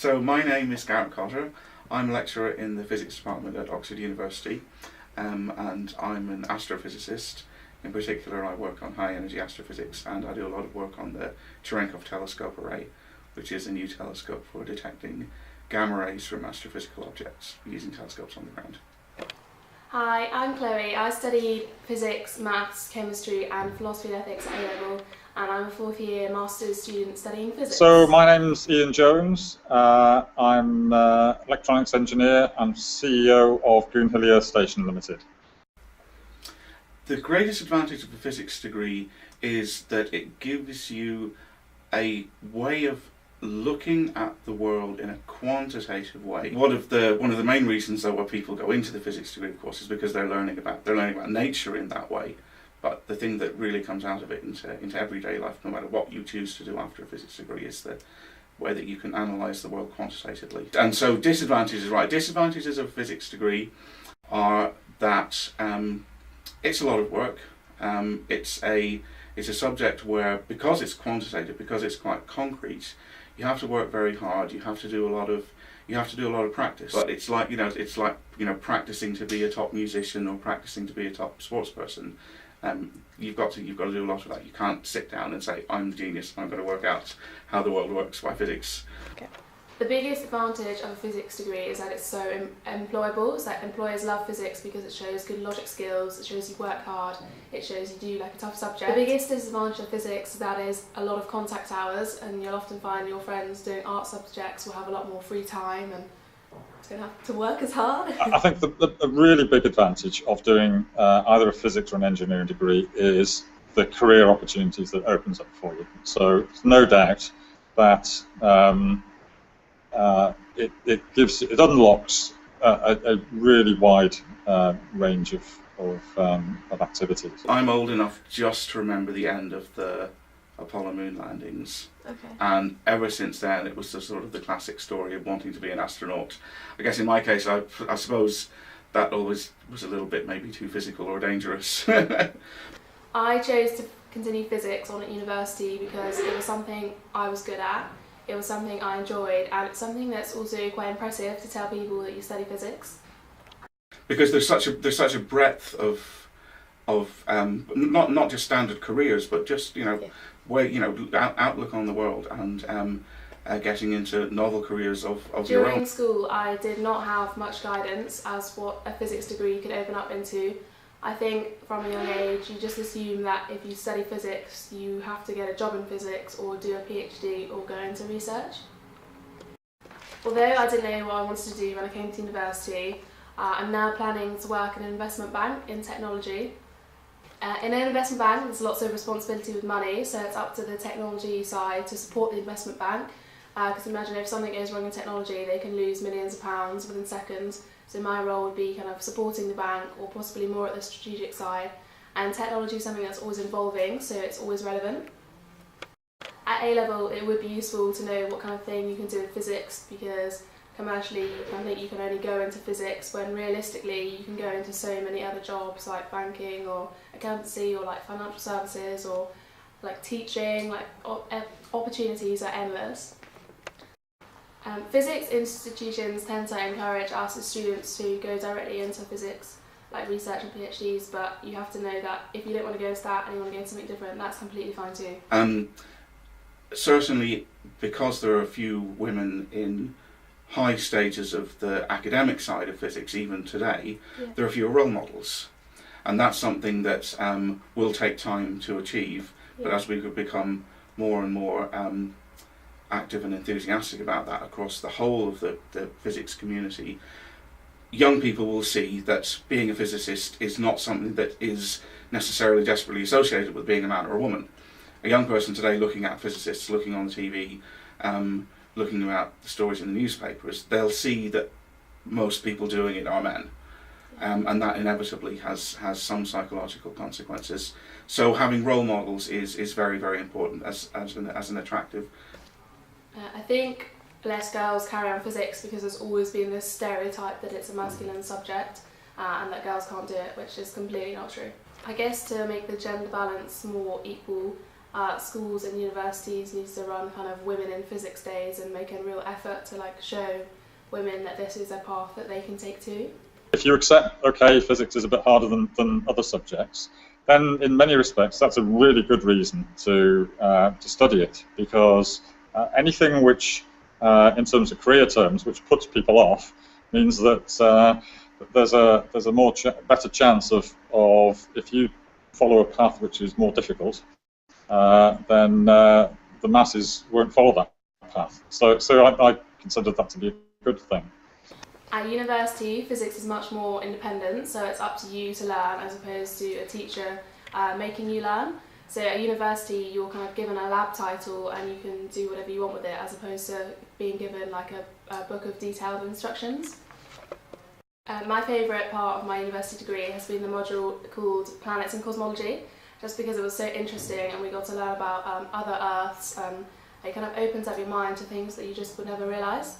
So my name is Garrett Cotter. I'm a lecturer in the physics department at Oxford University, and I'm an astrophysicist. In particular, I work on high energy astrophysics, and I do a lot of work on the Cherenkov Telescope Array, which is a new telescope for detecting gamma rays from astrophysical objects using telescopes on the ground. Hi, I'm Chloe. I studied physics, maths, chemistry and philosophy and ethics at A-level, and I'm a fourth year master's student studying physics. So my name's Ian Jones. I'm an electronics engineer and CEO of Goonhilly Earth Station Limited. The greatest advantage of a physics degree is that it gives you a way of looking at the world in a quantitative way. One of the main reasons though why people go into the physics degree, of course, is because they're learning about nature in that way. But the thing that really comes out of it into everyday life, no matter what you choose to do after a physics degree, is the way that you can analyse the world quantitatively. And so disadvantages of a physics degree are that it's a lot of work. It's a subject where, because it's quantitative, because it's quite concrete, you have to work very hard. You have to do a lot of practice. But it's like practicing to be a top musician or practicing to be a top sports person. You've got to do a lot of that. You can't sit down and say, I'm the genius, I'm going to work out how the world works by physics. Okay. The biggest advantage of a physics degree is that it's so employable. It's like employers love physics because it shows good logic skills, it shows you work hard, it shows you do like a tough subject. The biggest disadvantage of physics is that is a lot of contact hours, and you'll often find your friends doing art subjects will have a lot more free time and don't have to work as hard. I think the really big advantage of doing either a physics or an engineering degree is the career opportunities that it opens up for you. So there's no doubt that it unlocks a really wide range of activities. I'm old enough just to remember the end of the Apollo moon landings. Okay. And ever since then it was the classic story of wanting to be an astronaut. I guess in my case I suppose that always was a little bit maybe too physical or dangerous. I chose to continue physics on at university because it was something I was good at, it was something I enjoyed, and it's something that's also quite impressive to tell people that you study physics. Because there's such a breadth of not just standard careers, but just outlook on the world and getting into novel careers of your own. During school, I did not have much guidance as what a physics degree could open up into. I think from a young age, you just assume that if you study physics, you have to get a job in physics or do a PhD or go into research. Although I didn't know what I wanted to do when I came to university, I'm now planning to work in an investment bank in technology. In an investment bank, there's lots of responsibility with money, so it's up to the technology side to support the investment bank. Because imagine if something goes wrong in technology, they can lose millions of pounds within seconds. So my role would be kind of supporting the bank, or possibly more at the strategic side. And technology is something that's always evolving, so it's always relevant. At A-level, it would be useful to know what kind of thing you can do in physics, because commercially I think you can only go into physics when realistically you can go into so many other jobs like banking or accountancy or like financial services or like teaching, like opportunities are endless. Physics institutions tend to encourage us as students to go directly into physics, like research and PhDs, but you have to know that if you don't want to go into that and you want to go into something different, that's completely fine too. Certainly, because there are a few women in high stages of the academic side of physics, even today, there are fewer role models. And that's something that will take time to achieve, but as we could become more and more active and enthusiastic about that across the whole of the physics community, young people will see that being a physicist is not something that is necessarily desperately associated with being a man or a woman. A young person today looking at physicists, looking on the TV, looking about the stories in the newspapers, they'll see that most people doing it are men. And that inevitably has some psychological consequences. So having role models is very, very important as an attractive. I think less girls carry on physics because there's always been this stereotype that it's a masculine subject and that girls can't do it, which is completely not true. I guess to make the gender balance more equal, schools and universities need to run kind of women in physics days and make a real effort to like show women that this is a path that they can take too. If you accept, okay, physics is a bit harder than other subjects, then in many respects that's a really good reason to study it, because anything which, in terms of career terms, which puts people off, means that there's a better chance of if you follow a path which is more difficult, then the masses won't follow that path. So I consider that to be a good thing. At university, physics is much more independent, so it's up to you to learn as opposed to a teacher making you learn. So at university, you're kind of given a lab title and you can do whatever you want with it, as opposed to being given like a book of detailed instructions. My favourite part of my university degree has been the module called Planets and Cosmology, just because it was so interesting and we got to learn about other Earths, and it kind of opens up your mind to things that you just would never realise.